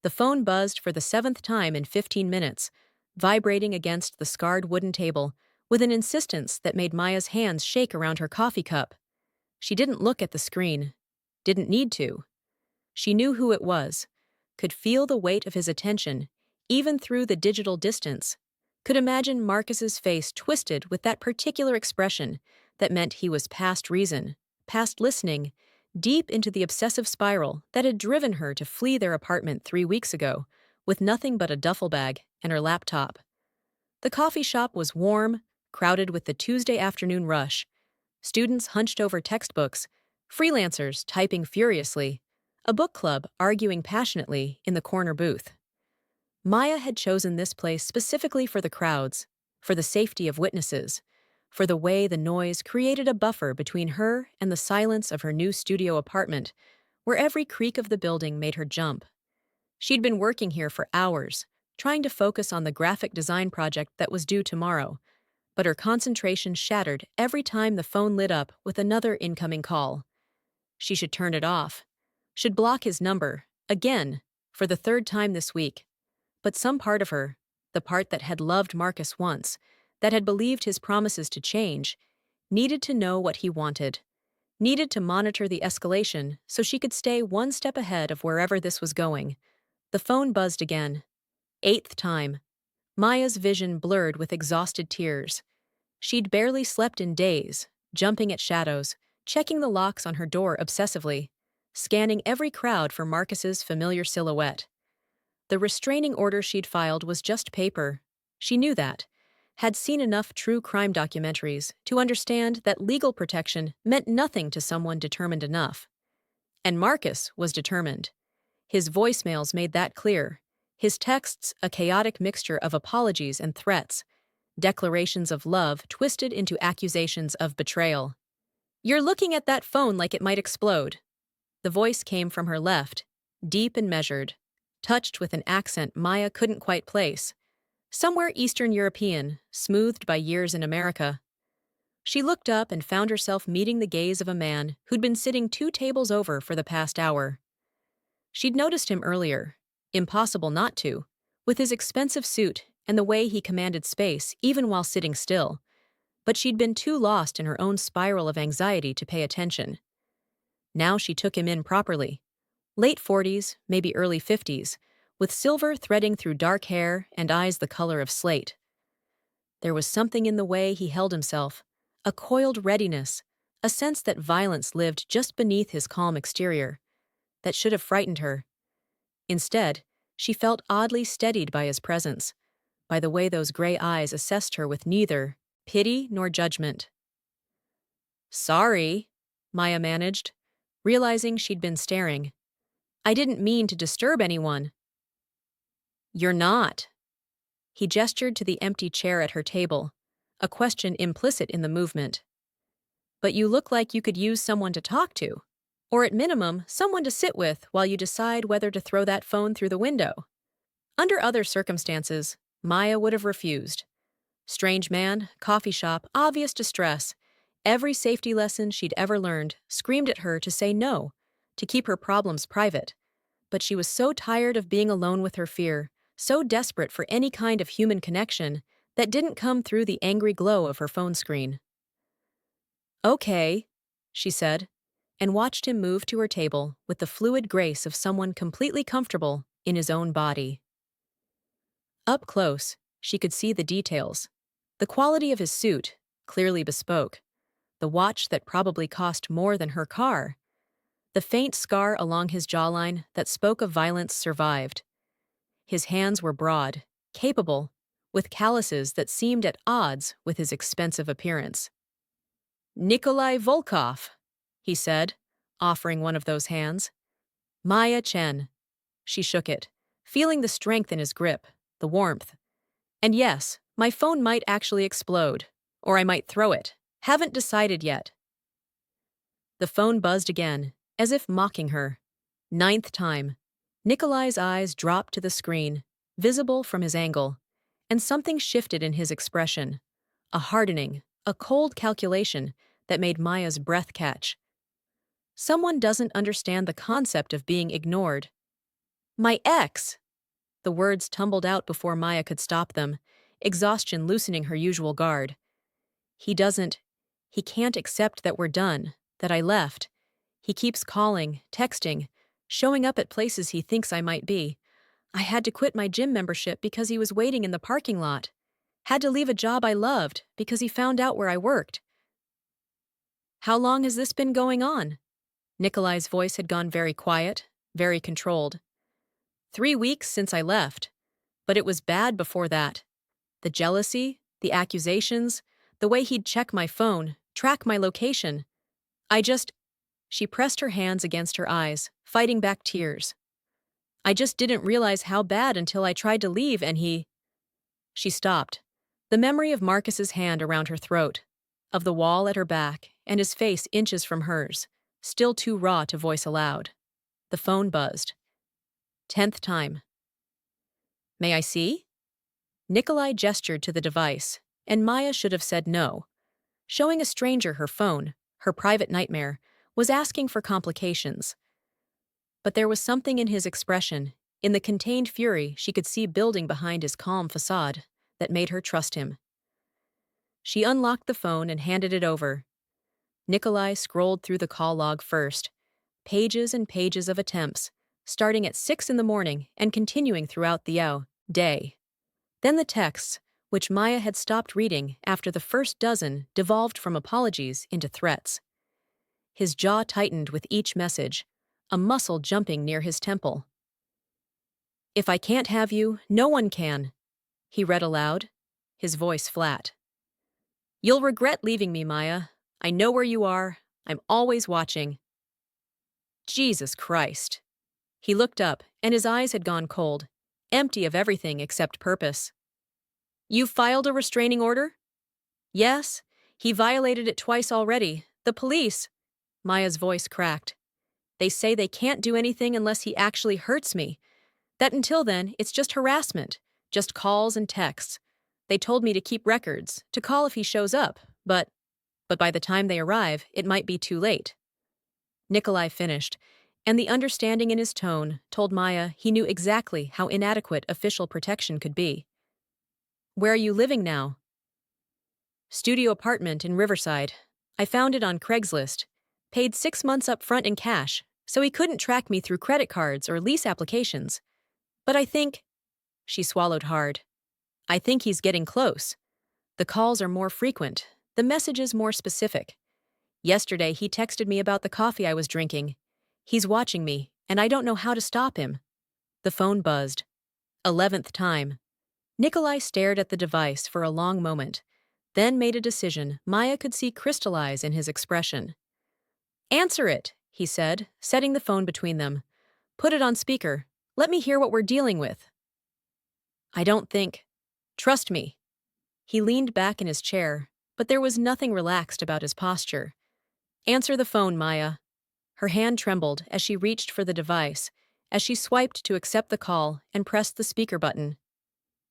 The phone buzzed for the seventh time in 15 minutes, vibrating against the scarred wooden table with an insistence that made Maya's hands shake around her coffee cup. She didn't look at the screen. Didn't need to. She knew who it was, could feel the weight of his attention, even through the digital distance, could imagine Marcus's face twisted with that particular expression that meant he was past reason, past listening, deep into the obsessive spiral that had driven her to flee their apartment 3 weeks ago, with nothing but a duffel bag and her laptop. The coffee shop was warm, crowded with the Tuesday afternoon rush, students hunched over textbooks, freelancers typing furiously, a book club arguing passionately in the corner booth. Maya had chosen this place specifically for the crowds, for the safety of witnesses, for the way the noise created a buffer between her and the silence of her new studio apartment, where every creak of the building made her jump. She'd been working here for hours, trying to focus on the graphic design project that was due tomorrow, but her concentration shattered every time the phone lit up with another incoming call. She should turn it off, should block his number, again, for the third time this week. But some part of her, the part that had loved Marcus once, that had believed his promises to change, needed to know what he wanted, needed to monitor the escalation so she could stay one step ahead of wherever this was going. The phone buzzed again. Eighth time. Maya's vision blurred with exhausted tears. She'd barely slept in days, jumping at shadows, checking the locks on her door obsessively, scanning every crowd for Marcus's familiar silhouette. The restraining order she'd filed was just paper. She knew that, had seen enough true crime documentaries to understand that legal protection meant nothing to someone determined enough. And Marcus was determined. His voicemails made that clear, his texts a chaotic mixture of apologies and threats, declarations of love twisted into accusations of betrayal. "You're looking at that phone like it might explode." The voice came from her left, deep and measured, touched with an accent Maya couldn't quite place. Somewhere Eastern European, smoothed by years in America. She looked up and found herself meeting the gaze of a man who'd been sitting 2 tables over for the past hour. She'd noticed him earlier, impossible not to, with his expensive suit and the way he commanded space even while sitting still, but she'd been too lost in her own spiral of anxiety to pay attention. Now she took him in properly. Late 40s, maybe early 50s, with silver threading through dark hair and eyes the color of slate. There was something in the way he held himself, a coiled readiness, a sense that violence lived just beneath his calm exterior, that should have frightened her. Instead, she felt oddly steadied by his presence, by the way those gray eyes assessed her with neither pity nor judgment. "Sorry," Maya managed, realizing she'd been staring. "I didn't mean to disturb anyone." "You're not." He gestured to the empty chair at her table, a question implicit in the movement. "But you look like you could use someone to talk to, or at minimum, someone to sit with while you decide whether to throw that phone through the window." Under other circumstances, Maya would have refused. Strange man, coffee shop, obvious distress. Every safety lesson she'd ever learned screamed at her to say no, to keep her problems private. But she was so tired of being alone with her fear, so desperate for any kind of human connection, that didn't come through the angry glow of her phone screen. "Okay," she said, and watched him move to her table with the fluid grace of someone completely comfortable in his own body. Up close, she could see the details. The quality of his suit, clearly bespoke. The watch that probably cost more than her car. The faint scar along his jawline that spoke of violence survived. His hands were broad, capable, with calluses that seemed at odds with his expensive appearance. "Nikolai Volkov," he said, offering one of those hands. "Maya Chen." She shook it, feeling the strength in his grip, the warmth. "And yes, my phone might actually explode, or I might throw it. Haven't decided yet." The phone buzzed again, as if mocking her. 9th time. Nikolai's eyes dropped to the screen, visible from his angle, and something shifted in his expression. A hardening, a cold calculation that made Maya's breath catch. Someone doesn't understand the concept of being ignored. My ex! The words tumbled out before Maya could stop them, exhaustion loosening her usual guard. He doesn't. He can't accept that we're done, that I left. He keeps calling, texting, showing up at places he thinks I might be. I had to quit my gym membership because he was waiting in the parking lot. Had to leave a job I loved because he found out where I worked. How long has this been going on? Nikolai's voice had gone very quiet, very controlled. 3 weeks since I left. But it was bad before that. The jealousy, the accusations, the way he'd check my phone, track my location. She pressed her hands against her eyes, fighting back tears. I just didn't realize how bad until I tried to leave and he. She stopped. The memory of Marcus's hand around her throat, of the wall at her back, and his face inches from hers, still too raw to voice aloud. The phone buzzed. 10th time. May I see? Nikolai gestured to the device, and Maya should have said no. Showing a stranger her phone, her private nightmare, was asking for complications. But there was something in his expression, in the contained fury she could see building behind his calm facade, that made her trust him. She unlocked the phone and handed it over. Nikolai scrolled through the call log first, pages and pages of attempts, starting at 6 in the morning and continuing throughout the day. Then the texts, which Maya had stopped reading after the first dozen, devolved from apologies into threats. His jaw tightened with each message, a muscle jumping near his temple. If I can't have you, no one can, he read aloud, his voice flat. You'll regret leaving me, Maya. I know where you are. I'm always watching. Jesus Christ. He looked up, and his eyes had gone cold, empty of everything except purpose. You filed a restraining order? Yes. He violated it twice already. The police. Maya's voice cracked. They say they can't do anything unless he actually hurts me. That until then, it's just harassment, just calls and texts. They told me to keep records, to call if he shows up, but by the time they arrive, it might be too late. Nikolai finished, and the understanding in his tone told Maya he knew exactly how inadequate official protection could be. Where are you living now? Studio apartment in Riverside. I found it on Craigslist. Paid 6 months up front in cash, so he couldn't track me through credit cards or lease applications. But I think. She swallowed hard. I think he's getting close. The calls are more frequent, the messages more specific. Yesterday, he texted me about the coffee I was drinking. He's watching me, and I don't know how to stop him. The phone buzzed. 11th time. Nikolai stared at the device for a long moment, then made a decision Maya could see crystallize in his expression. Answer it, he said, setting the phone between them. Put it on speaker. Let me hear what we're dealing with. I don't think. Trust me. He leaned back in his chair, but there was nothing relaxed about his posture. Answer the phone, Maya. Her hand trembled as she reached for the device, as she swiped to accept the call and pressed the speaker button.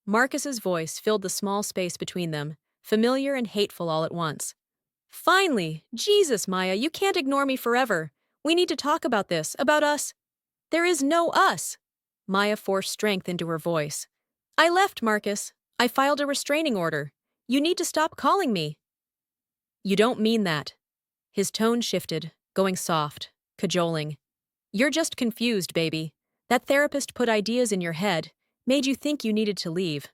Marcus's voice filled the small space between them, familiar and hateful all at once. Finally! Jesus, Maya, you can't ignore me forever. We need to talk about this, about us. There is no us. Maya forced strength into her voice. I left, Marcus. I filed a restraining order. You need to stop calling me. You don't mean that. His tone shifted, going soft, cajoling. You're just confused, baby. That therapist put ideas in your head, made you think you needed to leave.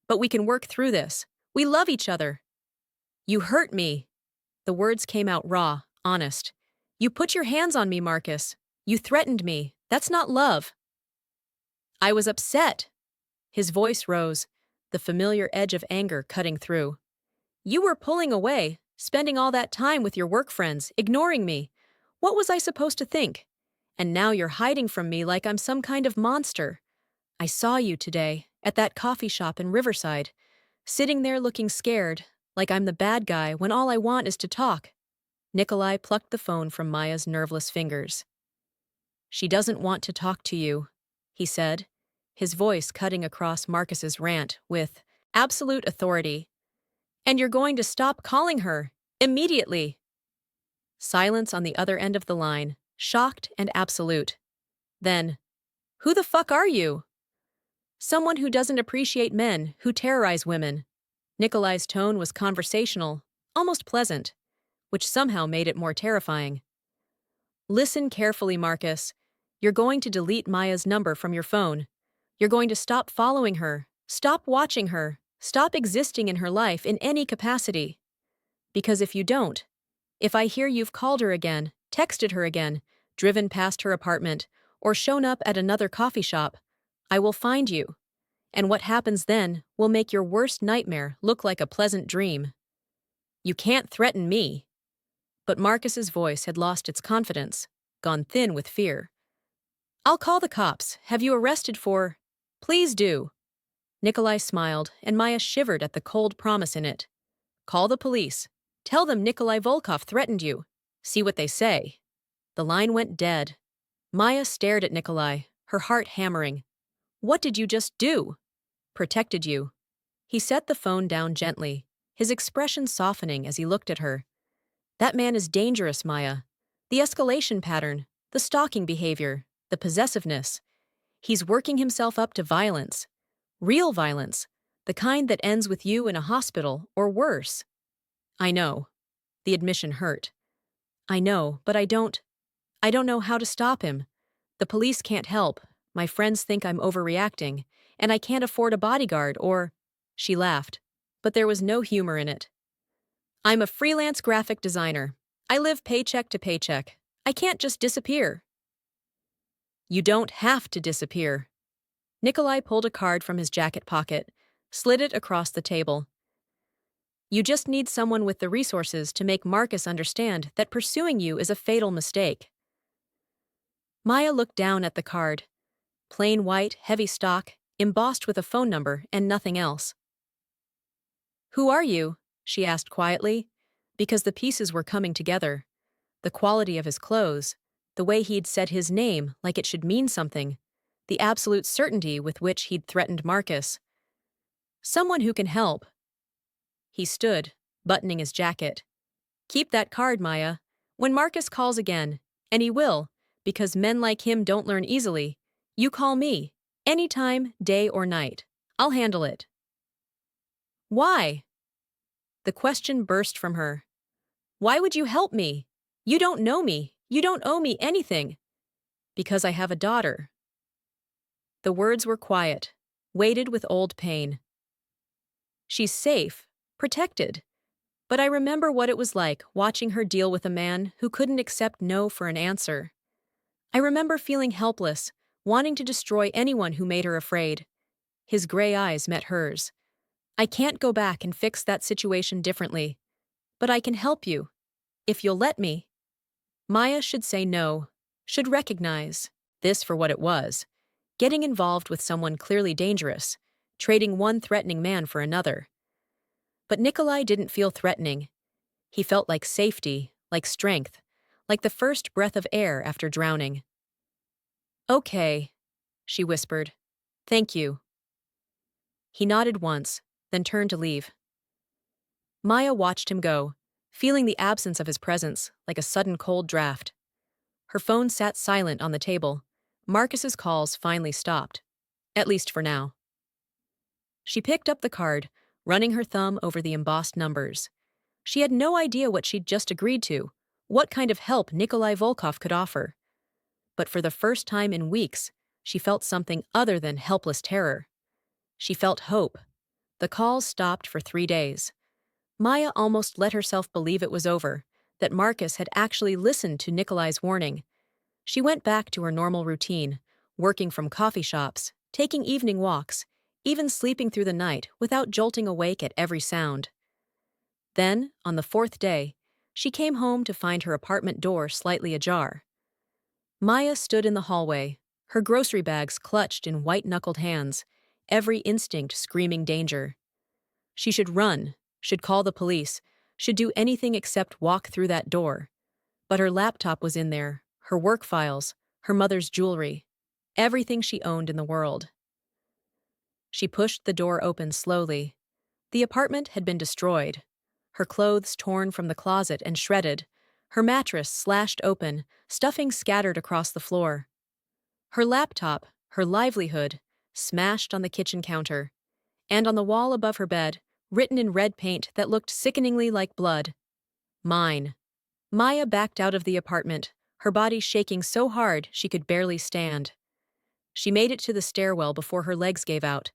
But we can work through this. We love each other. You hurt me. The words came out raw, honest. You put your hands on me, Marcus. You threatened me. That's not love. I was upset. His voice rose, the familiar edge of anger cutting through. You were pulling away, spending all that time with your work friends, ignoring me. What was I supposed to think? And now you're hiding from me like I'm some kind of monster. I saw you today, at that coffee shop in Riverside, sitting there looking scared, like I'm the bad guy when all I want is to talk. Nikolai plucked the phone from Maya's nerveless fingers. She doesn't want to talk to you, he said, his voice cutting across Marcus's rant with absolute authority. And you're going to stop calling her, immediately. Silence on the other end of the line, shocked and absolute. Then, Who the fuck are you? Someone who doesn't appreciate men who terrorize women. Nikolai's tone was conversational, almost pleasant, which somehow made it more terrifying. Listen carefully, Marcus. You're going to delete Maya's number from your phone. You're going to stop following her, stop watching her, stop existing in her life in any capacity. Because if you don't, if I hear you've called her again, texted her again, driven past her apartment, or shown up at another coffee shop, I will find you. And what happens then will make your worst nightmare look like a pleasant dream. You can't threaten me. But Marcus's voice had lost its confidence, gone thin with fear. I'll call the cops. Have you arrested for— Please do. Nikolai smiled, and Maya shivered at the cold promise in it. Call the police. Tell them Nikolai Volkov threatened you. See what they say. The line went dead. Maya stared at Nikolai, her heart hammering. What did you just do? Protected you. He set the phone down gently, his expression softening as he looked at her. That man is dangerous, Maya. The escalation pattern, the stalking behavior, the possessiveness. He's working himself up to violence. Real violence. The kind that ends with you in a hospital or worse. I know. The admission hurt. I know, but I don't know how to stop him. The police can't help. My friends think I'm overreacting, and I can't afford a bodyguard or— She laughed, but there was no humor in it. I'm a freelance graphic designer. I live paycheck to paycheck. I can't just disappear. You don't have to disappear. Nikolai pulled a card from his jacket pocket, slid it across the table. You just need someone with the resources to make Marcus understand that pursuing you is a fatal mistake. Maya looked down at the card. Plain white, heavy stock, embossed with a phone number and nothing else. Who are you? She asked quietly, because the pieces were coming together. The quality of his clothes, the way he'd said his name like it should mean something, the absolute certainty with which he'd threatened Marcus. Someone who can help. He stood, buttoning his jacket. Keep that card, Maya. When Marcus calls again, and he will, because men like him don't learn easily, you call me, anytime, day or night. I'll handle it. Why? The question burst from her. Why would you help me? You don't know me. You don't owe me anything. Because I have a daughter. The words were quiet, weighted with old pain. She's safe, protected. But I remember what it was like watching her deal with a man who couldn't accept no for an answer. I remember feeling helpless, wanting to destroy anyone who made her afraid. His gray eyes met hers. I can't go back and fix that situation differently. But I can help you. If you'll let me. Maya should say no, should recognize this for what it was. Getting involved with someone clearly dangerous, trading one threatening man for another. But Nikolai didn't feel threatening. He felt like safety, like strength, like the first breath of air after drowning. Okay, she whispered. Thank you. He nodded once, then turned to leave. Maya watched him go, feeling the absence of his presence like a sudden cold draft. Her phone sat silent on the table. Marcus's calls finally stopped, at least for now. She picked up the card, running her thumb over the embossed numbers. She had no idea what she'd just agreed to, what kind of help Nikolai Volkov could offer. But for the first time in weeks, she felt something other than helpless terror. She felt hope. The calls stopped for 3 days. Maya almost let herself believe it was over, that Marcus had actually listened to Nikolai's warning. She went back to her normal routine, working from coffee shops, taking evening walks, even sleeping through the night without jolting awake at every sound. Then, on the 4th day, she came home to find her apartment door slightly ajar. Maya stood in the hallway, her grocery bags clutched in white-knuckled hands, every instinct screaming danger. She should run, should call the police, should do anything except walk through that door. But her laptop was in there, her work files, her mother's jewelry, everything she owned in the world. She pushed the door open slowly. The apartment had been destroyed. Her clothes torn from the closet and shredded, her mattress slashed open, stuffing scattered across the floor. Her laptop, her livelihood, smashed on the kitchen counter, and on the wall above her bed, written in red paint that looked sickeningly like blood. Mine. Maya backed out of the apartment, her body shaking so hard she could barely stand. She made it to the stairwell before her legs gave out,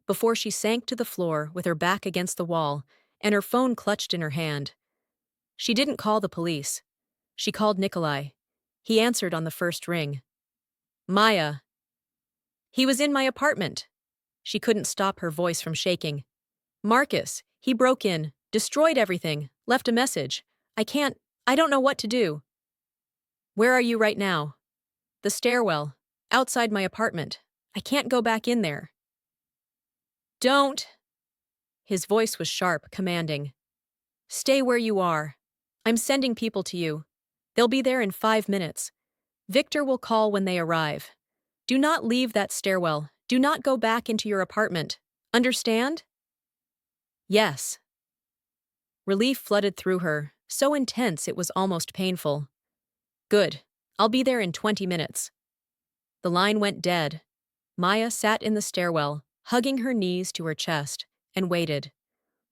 before she sank to the floor with her back against the wall and her phone clutched in her hand. She didn't call the police. She called Nikolai. He answered on the first ring. Maya. He was in my apartment. She couldn't stop her voice from shaking. Marcus, he broke in, destroyed everything, left a message. I don't know what to do. Where are you right now? The stairwell, outside my apartment. I can't go back in there. Don't. His voice was sharp, commanding. Stay where you are. I'm sending people to you. They'll be there in 5 minutes. Victor will call when they arrive. Do not leave that stairwell. Do not go back into your apartment. Understand? Yes. Relief flooded through her, so intense it was almost painful. Good. I'll be there in 20 minutes. The line went dead. Maya sat in the stairwell, hugging her knees to her chest, and waited.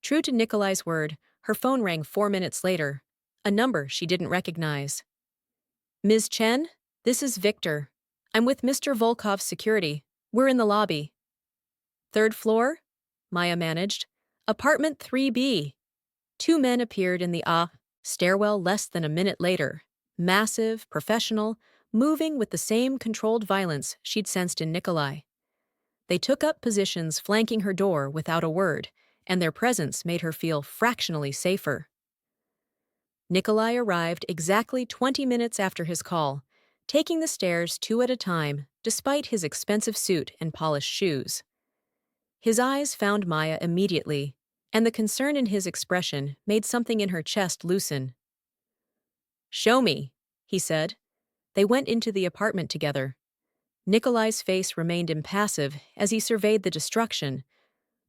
True to Nikolai's word, her phone rang 4 minutes later, a number she didn't recognize. Ms. Chen, this is Victor. I'm with Mr. Volkov's security. We're in the lobby. 3rd floor? Maya managed. Apartment 3B. 2 men appeared in the stairwell less than a minute later. Massive, professional, moving with the same controlled violence she'd sensed in Nikolai. They took up positions flanking her door without a word, and their presence made her feel fractionally safer. Nikolai arrived exactly 20 minutes after his call, taking the stairs 2 at a time, despite his expensive suit and polished shoes. His eyes found Maya immediately, and the concern in his expression made something in her chest loosen. Show me, he said. They went into the apartment together. Nikolai's face remained impassive as he surveyed the destruction,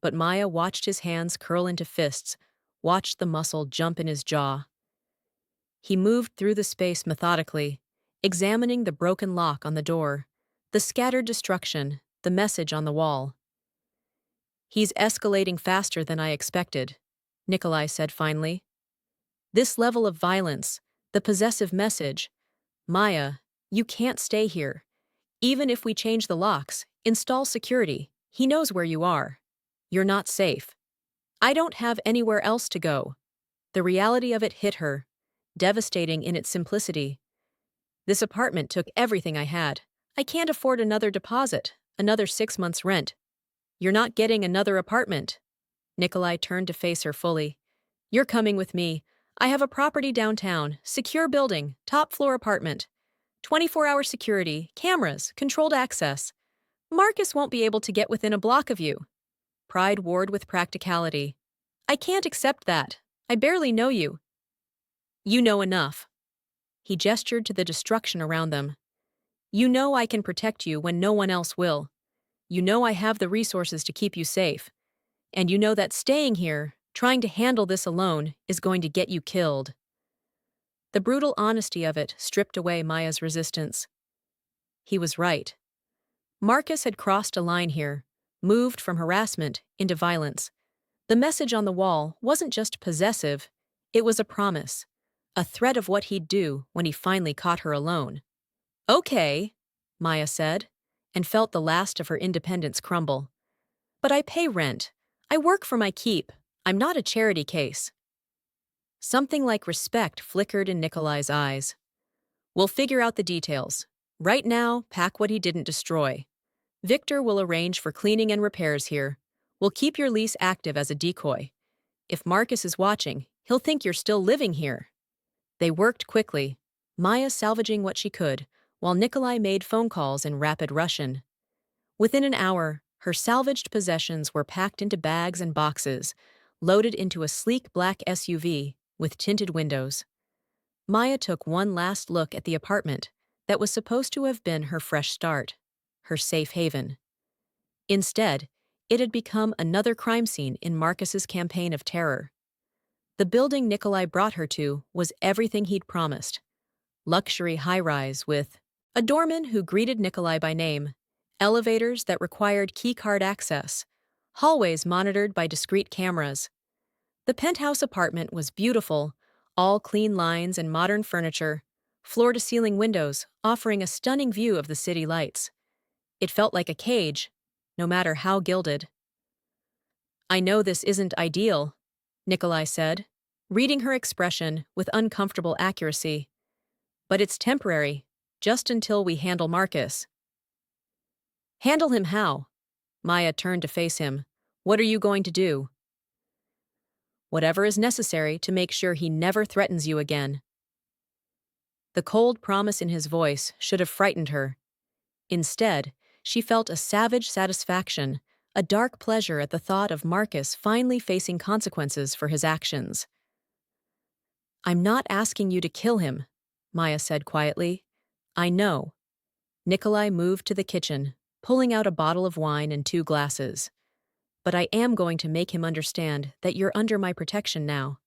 but Maya watched his hands curl into fists, watched the muscle jump in his jaw. He moved through the space methodically, examining the broken lock on the door, the scattered destruction, the message on the wall. He's escalating faster than I expected, Nikolai said finally. This level of violence, the possessive message. Maya, you can't stay here. Even if we change the locks, install security, he knows where you are. You're not safe. I don't have anywhere else to go. The reality of it hit her, devastating in its simplicity. This apartment took everything I had. I can't afford another deposit, another 6 months' rent. You're not getting another apartment. Nikolai turned to face her fully. You're coming with me. I have a property downtown, secure building, top-floor apartment. 24-hour security, cameras, controlled access. Marcus won't be able to get within a block of you. Pride warred with practicality. I can't accept that. I barely know you. You know enough. He gestured to the destruction around them. You know I can protect you when no one else will. You know I have the resources to keep you safe. And you know that staying here, trying to handle this alone, is going to get you killed. The brutal honesty of it stripped away Maya's resistance. He was right. Marcus had crossed a line here, moved from harassment into violence. The message on the wall wasn't just possessive, it was a promise, a threat of what he'd do when he finally caught her alone. Okay, Maya said, and felt the last of her independence crumble. But I pay rent. I work for my keep. I'm not a charity case. Something like respect flickered in Nikolai's eyes. We'll figure out the details. Right now, pack what he didn't destroy. Victor will arrange for cleaning and repairs here. We'll keep your lease active as a decoy. If Marcus is watching, he'll think you're still living here. They worked quickly, Maya salvaging what she could, while Nikolai made phone calls in rapid Russian. Within an hour, her salvaged possessions were packed into bags and boxes, loaded into a sleek black SUV with tinted windows. Maya took one last look at the apartment that was supposed to have been her fresh start, her safe haven. Instead, it had become another crime scene in Marcus's campaign of terror. The building Nikolai brought her to was everything he'd promised. Luxury high-rise with a doorman who greeted Nikolai by name elevators that required keycard access, hallways monitored by discrete cameras. The penthouse apartment was beautiful, all clean lines and modern furniture, floor-to-ceiling windows offering a stunning view of the city lights. It felt like a cage, no matter how gilded. "I know this isn't ideal," Nikolai said, reading her expression with uncomfortable accuracy. "But it's temporary, just until we handle Marcus." "Handle him how?" Maya turned to face him. "What are you going to do?" "Whatever is necessary to make sure he never threatens you again." The cold promise in his voice should have frightened her. Instead, she felt a savage satisfaction, a dark pleasure at the thought of Marcus finally facing consequences for his actions. "I'm not asking you to kill him," Maya said quietly. "I know." Nikolai moved to the kitchen, pulling out a bottle of wine and 2 glasses. "But I am going to make him understand that you're under my protection now.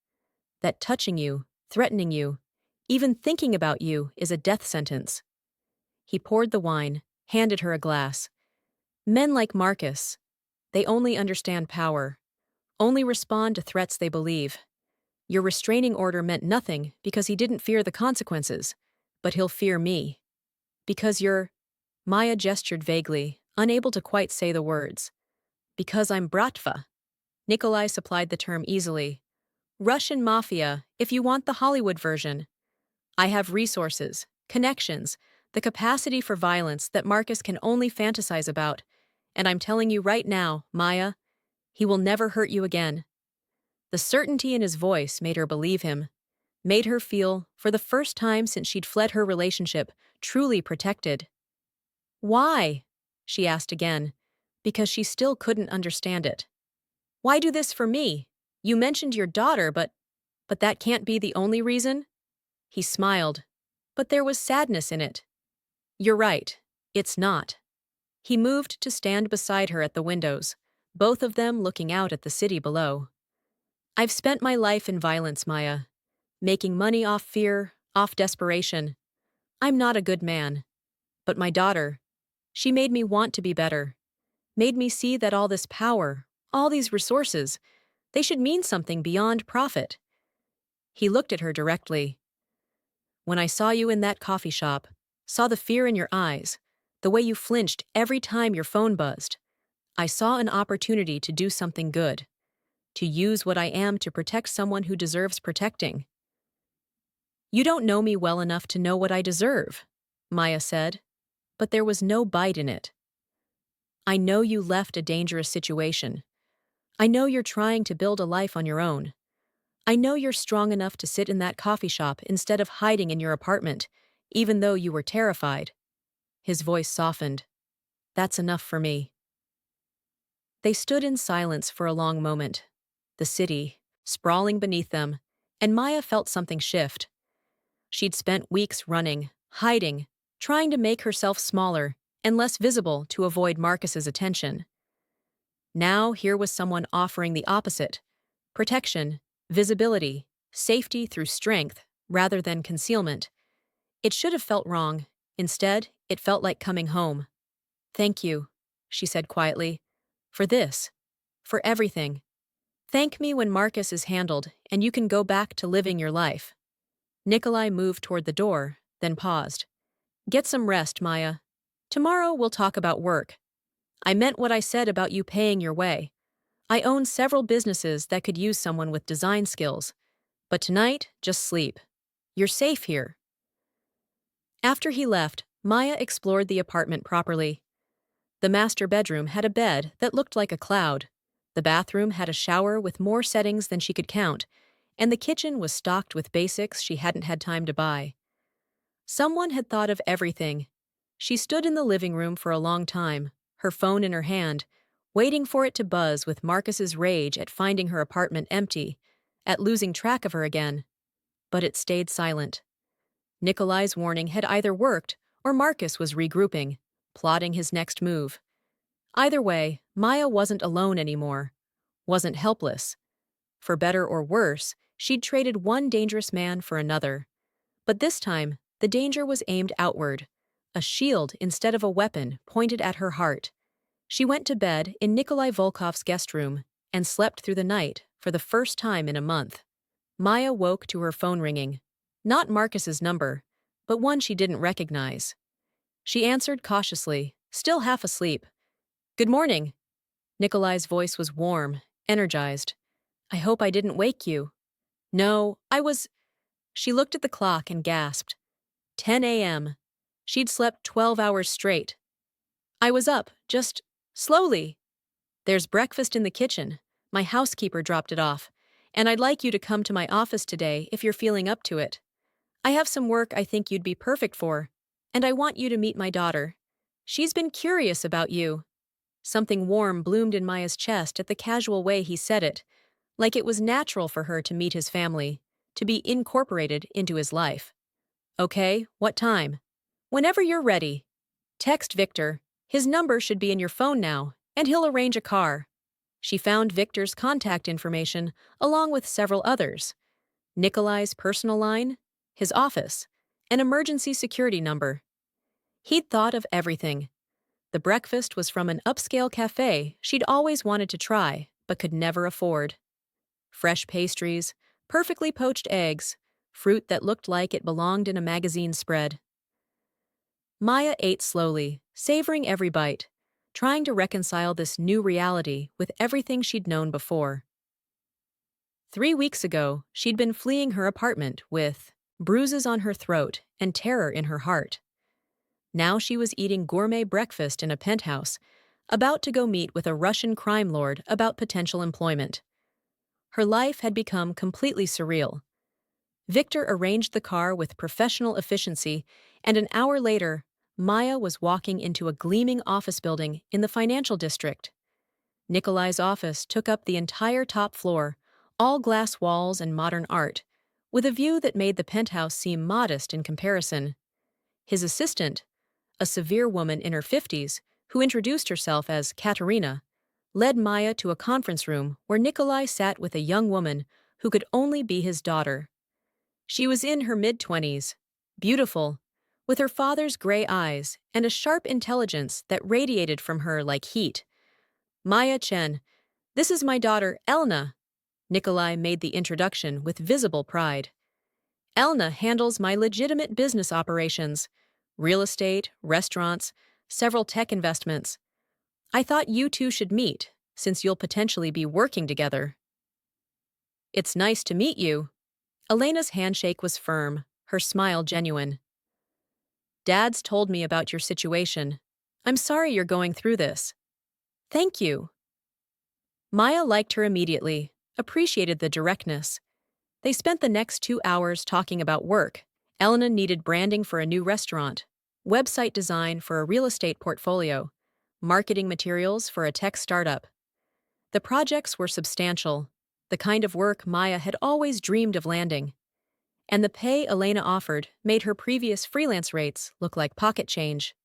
That touching you, threatening you, even thinking about you is a death sentence." He poured the wine, handed her a glass. "Men like Marcus, they only understand power, only respond to threats they believe. Your restraining order meant nothing because he didn't fear the consequences, but he'll fear me. Because you're—" Maya gestured vaguely, unable to quite say the words. "Because I'm Bratva." Nikolai supplied the term easily. "Russian Mafia, if you want the Hollywood version. I have resources, connections, the capacity for violence that Marcus can only fantasize about, and I'm telling you right now, Maya, he will never hurt you again." The certainty in his voice made her believe him, made her feel, for the first time since she'd fled her relationship, truly protected. "Why?" she asked again, because she still couldn't understand it. "Why do this for me? You mentioned your daughter, but that can't be the only reason?" He smiled, but there was sadness in it. "You're right, it's not." He moved to stand beside her at the windows, both of them looking out at the city below. "I've spent my life in violence, Maya, making money off fear, off desperation. I'm not a good man. But my daughter, she made me want to be better, made me see that all this power, all these resources, they should mean something beyond profit." He looked at her directly. "When I saw you in that coffee shop, saw the fear in your eyes, the way you flinched every time your phone buzzed, I saw an opportunity to do something good, to use what I am to protect someone who deserves protecting." "You don't know me well enough to know what I deserve," Maya said, but there was no bite in it. "I know you left a dangerous situation. I know you're trying to build a life on your own. I know you're strong enough to sit in that coffee shop instead of hiding in your apartment, even though you were terrified." His voice softened. "That's enough for me." They stood in silence for a long moment, the city, sprawling beneath them, and Maya felt something shift. She'd spent weeks running, hiding, trying to make herself smaller and less visible to avoid Marcus's attention. Now here was someone offering the opposite: protection, visibility, safety through strength rather than concealment. It should have felt wrong. Instead, it felt like coming home. "Thank you," she said quietly. "For this. For everything. Thank me when Marcus is handled and you can go back to living your life." Nikolai moved toward the door, then paused. "Get some rest, Maya. Tomorrow we'll talk about work. I meant what I said about you paying your way. I own several businesses that could use someone with design skills. But tonight, just sleep. You're safe here." After he left, Maya explored the apartment properly. The master bedroom had a bed that looked like a cloud. The bathroom had a shower with more settings than she could count, and the kitchen was stocked with basics she hadn't had time to buy. Someone had thought of everything. She stood in the living room for a long time, her phone in her hand, waiting for it to buzz with Marcus's rage at finding her apartment empty, at losing track of her again. But it stayed silent. Nikolai's warning had either worked or Marcus was regrouping, plotting his next move. Either way, Maya wasn't alone anymore, wasn't helpless. For better or worse, she'd traded one dangerous man for another. But this time, the danger was aimed outward, a shield instead of a weapon pointed at her heart. She went to bed in Nikolai Volkov's guest room and slept through the night for the first time in a month. Maya woke to her phone ringing. Not Marcus's number, but one she didn't recognize. She answered cautiously, still half asleep. "Good morning." Nikolai's voice was warm, energized. "I hope I didn't wake you." "No, I was—" She looked at the clock and gasped. 10 a.m. She'd slept 12 hours straight. "I was up, just slowly." "There's breakfast in the kitchen. My housekeeper dropped it off. And I'd like you to come to my office today if you're feeling up to it. I have some work I think you'd be perfect for. And I want you to meet my daughter. She's been curious about you." Something warm bloomed in Maya's chest at the casual way he said it, like it was natural for her to meet his family, to be incorporated into his life. "Okay, what time?" "Whenever you're ready. Text Victor. His number should be in your phone now, and he'll arrange a car." She found Victor's contact information along with several others. Nikolai's personal line, his office, an emergency security number. He'd thought of everything. The breakfast was from an upscale cafe she'd always wanted to try, but could never afford. Fresh pastries, perfectly poached eggs, fruit that looked like it belonged in a magazine spread. Maya ate slowly, savoring every bite, trying to reconcile this new reality with everything she'd known before. 3 weeks ago, she'd been fleeing her apartment with bruises on her throat and terror in her heart. Now she was eating gourmet breakfast in a penthouse, about to go meet with a Russian crime lord about potential employment. Her life had become completely surreal. Victor arranged the car with professional efficiency, and an hour later, Maya was walking into a gleaming office building in the financial district. Nikolai's office took up the entire top floor, all glass walls and modern art, with a view that made the penthouse seem modest in comparison. His assistant, a severe woman in her 50s, who introduced herself as Katerina, led Maya to a conference room where Nikolai sat with a young woman who could only be his daughter. She was in her mid-20s, beautiful, with her father's gray eyes and a sharp intelligence that radiated from her like heat. "Maya Chen, this is my daughter, Elna." Nikolai made the introduction with visible pride. "Elna handles my legitimate business operations, real estate, restaurants, several tech investments. I thought you two should meet, since you'll potentially be working together." "It's nice to meet you." Elena's handshake was firm, her smile genuine. "Dad's told me about your situation. I'm sorry you're going through this." "Thank you." Maya liked her immediately, appreciated the directness. They spent the next 2 hours talking about work. Elena needed branding for a new restaurant, website design for a real estate portfolio, marketing materials for a tech startup. The projects were substantial, the kind of work Maya had always dreamed of landing. And the pay Elena offered made her previous freelance rates look like pocket change.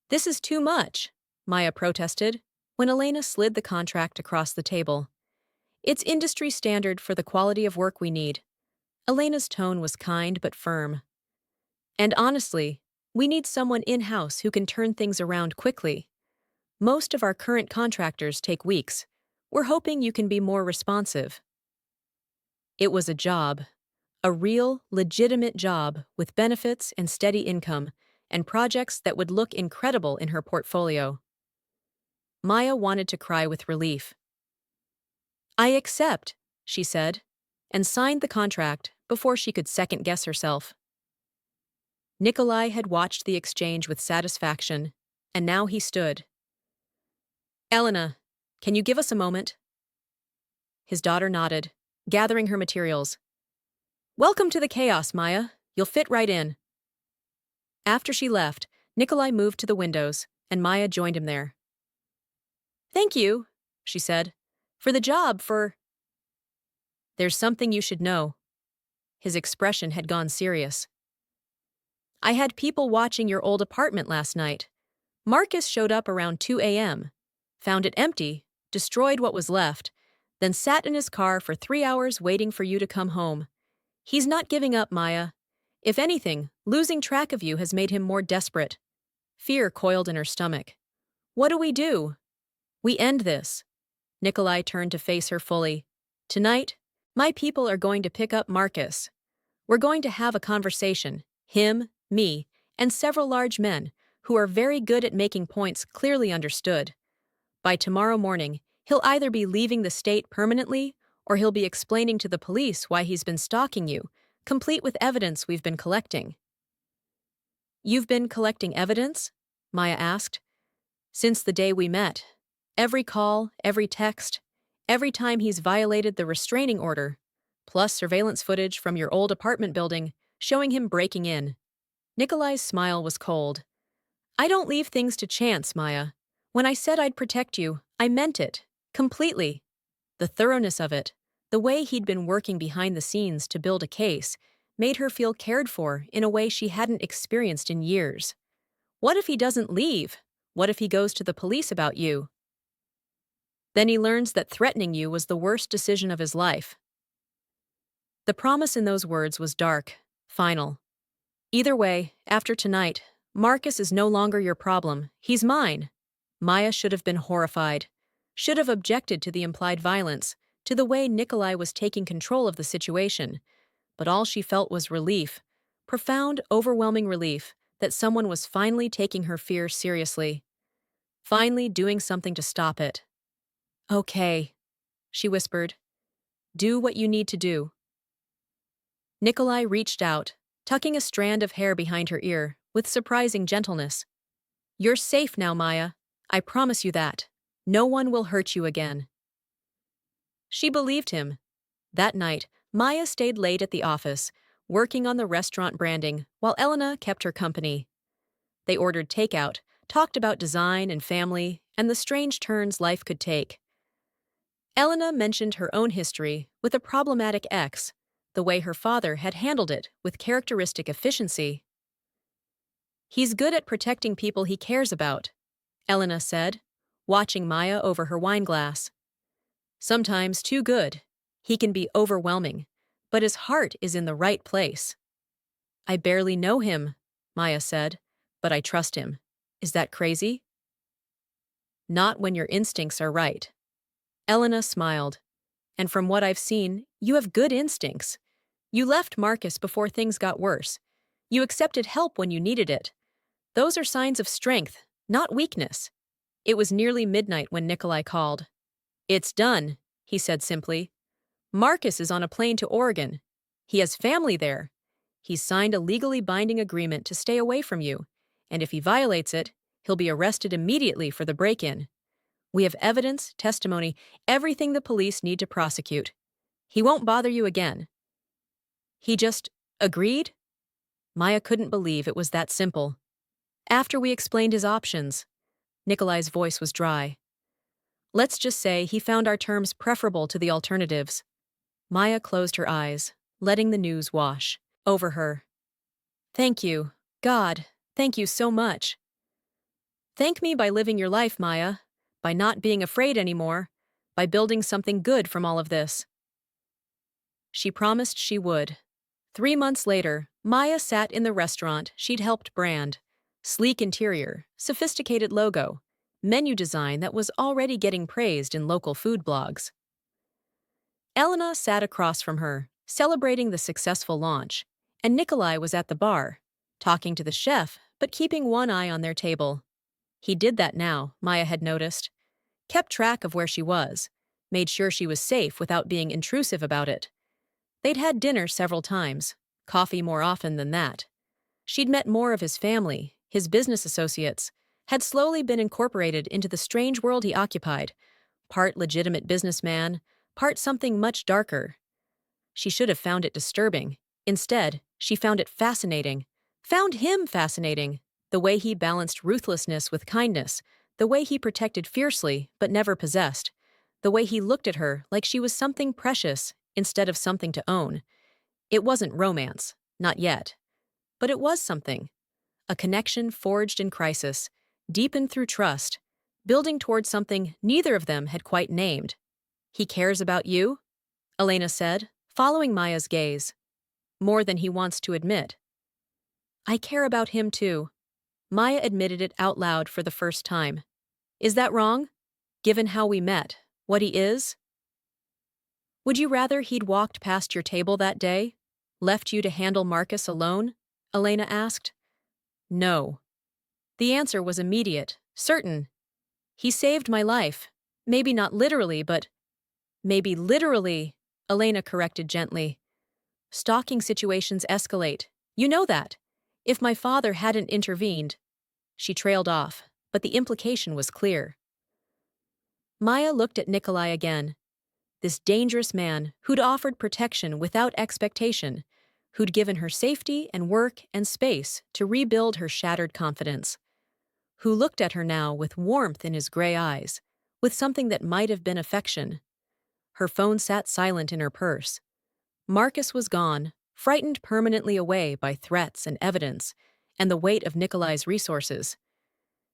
"This is too much," Maya protested, when Elena slid the contract across the table. "It's industry standard for the quality of work we need." Elena's tone was kind but firm. "And honestly, we need someone in-house who can turn things around quickly. Most of our current contractors take weeks. We're hoping you can be more responsive." It was a job. A real, legitimate job with benefits and steady income, and projects that would look incredible in her portfolio. Maya wanted to cry with relief. "I accept," she said, and signed the contract before she could second-guess herself. Nikolai had watched the exchange with satisfaction, and now he stood. "Elena, can you give us a moment?" His daughter nodded, gathering her materials. "Welcome to the chaos, Maya. You'll fit right in." After she left, Nikolai moved to the windows, and Maya joined him there. "Thank you," she said, "for the job, for—" "There's something you should know." His expression had gone serious. "I had people watching your old apartment last night. Marcus showed up around 2 a.m., found it empty, destroyed what was left, then sat in his car for 3 hours waiting for you to come home. He's not giving up, Maya. If anything, losing track of you has made him more desperate. Fear coiled in her stomach. What do we do? We end this. Nikolai turned to face her fully. Tonight, my people are going to pick up Marcus. We're going to have a conversation, him, me, and several large men, who are very good at making points clearly understood. By tomorrow morning, he'll either be leaving the state permanently, or he'll be explaining to the police why he's been stalking you, complete with evidence we've been collecting. You've been collecting evidence? Maya asked. Since the day we met. Every call, every text, every time he's violated the restraining order, plus surveillance footage from your old apartment building showing him breaking in. Nikolai's smile was cold. I don't leave things to chance, Maya. When I said I'd protect you, I meant it. Completely. The thoroughness of it, the way he'd been working behind the scenes to build a case, made her feel cared for in a way she hadn't experienced in years. What if he doesn't leave? What if he goes to the police about you? Then he learns that threatening you was the worst decision of his life. The promise in those words was dark, final. Either way, after tonight, Marcus is no longer your problem. He's mine. Maya should have been horrified. Should have objected to the implied violence, to the way Nikolai was taking control of the situation. But all she felt was relief. Profound, overwhelming relief that someone was finally taking her fear seriously. Finally doing something to stop it. Okay, she whispered. Do what you need to do. Nikolai reached out, tucking a strand of hair behind her ear, with surprising gentleness. You're safe now, Maya. I promise you that. No one will hurt you again. She believed him. That night, Maya stayed late at the office, working on the restaurant branding, while Elena kept her company. They ordered takeout, talked about design and family, and the strange turns life could take. Elena mentioned her own history with a problematic ex, the way her father had handled it with characteristic efficiency. He's good at protecting people he cares about, Elena said, watching Maya over her wine glass. Sometimes too good. He can be overwhelming, but his heart is in the right place. I barely know him, Maya said, but I trust him. Is that crazy? Not when your instincts are right. Elena smiled. And from what I've seen, you have good instincts. You left Marcus before things got worse. You accepted help when you needed it. Those are signs of strength, not weakness. It was nearly midnight when Nikolai called. It's done, he said simply. Marcus is on a plane to Oregon. He has family there. He's signed a legally binding agreement to stay away from you, and if he violates it, he'll be arrested immediately for the break-in. We have evidence, testimony, everything the police need to prosecute. He won't bother you again. He just agreed? Maya couldn't believe it was that simple. After we explained his options, Nikolai's voice was dry. Let's just say he found our terms preferable to the alternatives. Maya closed her eyes, letting the news wash over her. Thank you. God, thank you so much. Thank me by living your life, Maya, by not being afraid anymore, by building something good from all of this. She promised she would. 3 months later, Maya sat in the restaurant she'd helped brand. Sleek interior, sophisticated logo, menu design that was already getting praised in local food blogs. Elena sat across from her, celebrating the successful launch, and Nikolai was at the bar, talking to the chef but keeping one eye on their table. He did that now, Maya had noticed. Kept track of where she was, made sure she was safe without being intrusive about it. They'd had dinner several times, coffee more often than that. She'd met more of his family, his business associates, had slowly been incorporated into the strange world he occupied, part legitimate businessman, part something much darker. She should have found it disturbing. Instead, she found it fascinating. Found him fascinating. The way he balanced ruthlessness with kindness, the way he protected fiercely but never possessed, the way he looked at her like she was something precious instead of something to own. It wasn't romance, not yet. But it was something. A connection forged in crisis, deepened through trust, building towards something neither of them had quite named. He cares about you? Elena said, following Maya's gaze. More than he wants to admit. I care about him too. Maya admitted it out loud for the first time. Is that wrong? Given how we met, what he is? Would you rather he'd walked past your table that day? Left you to handle Marcus alone? Elena asked. No. The answer was immediate, certain. He saved my life. Maybe not literally, but maybe literally, Elena corrected gently. Stalking situations escalate. You know that. If my father hadn't intervened. She trailed off, but the implication was clear. Maya looked at Nikolai again. This dangerous man who'd offered protection without expectation, who'd given her safety and work and space to rebuild her shattered confidence, who looked at her now with warmth in his gray eyes, with something that might have been affection. Her phone sat silent in her purse. Marcus was gone, frightened permanently away by threats and evidence, and the weight of Nikolai's resources.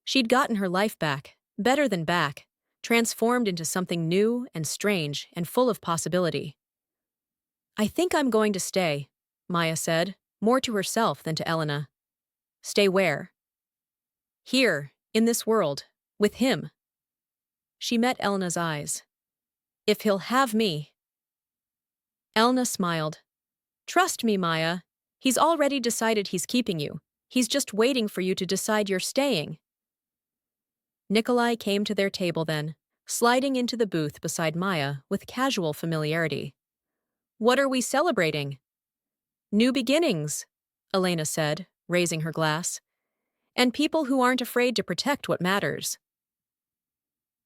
She'd gotten her life back, better than back, transformed into something new and strange and full of possibility. I think I'm going to stay, Maya said, more to herself than to Elena. Stay where? Here, in this world, with him. She met Elena's eyes. If he'll have me. Elena smiled. Trust me, Maya. He's already decided he's keeping you. He's just waiting for you to decide you're staying. Nikolai came to their table then, sliding into the booth beside Maya with casual familiarity. What are we celebrating? New beginnings, Elena said, raising her glass. And people who aren't afraid to protect what matters.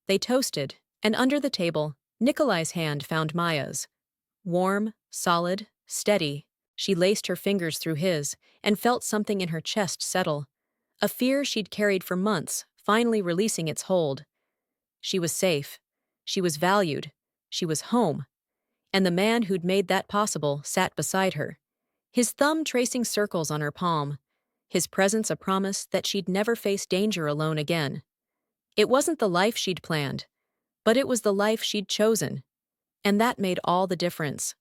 They toasted, and under the table, Nikolai's hand found Maya's. Warm, solid, steady, she laced her fingers through his and felt something in her chest settle, a fear she'd carried for months, finally releasing its hold. She was safe. She was valued. She was home. And the man who'd made that possible sat beside her, his thumb tracing circles on her palm, his presence a promise that she'd never face danger alone again. It wasn't the life she'd planned, but it was the life she'd chosen, and that made all the difference.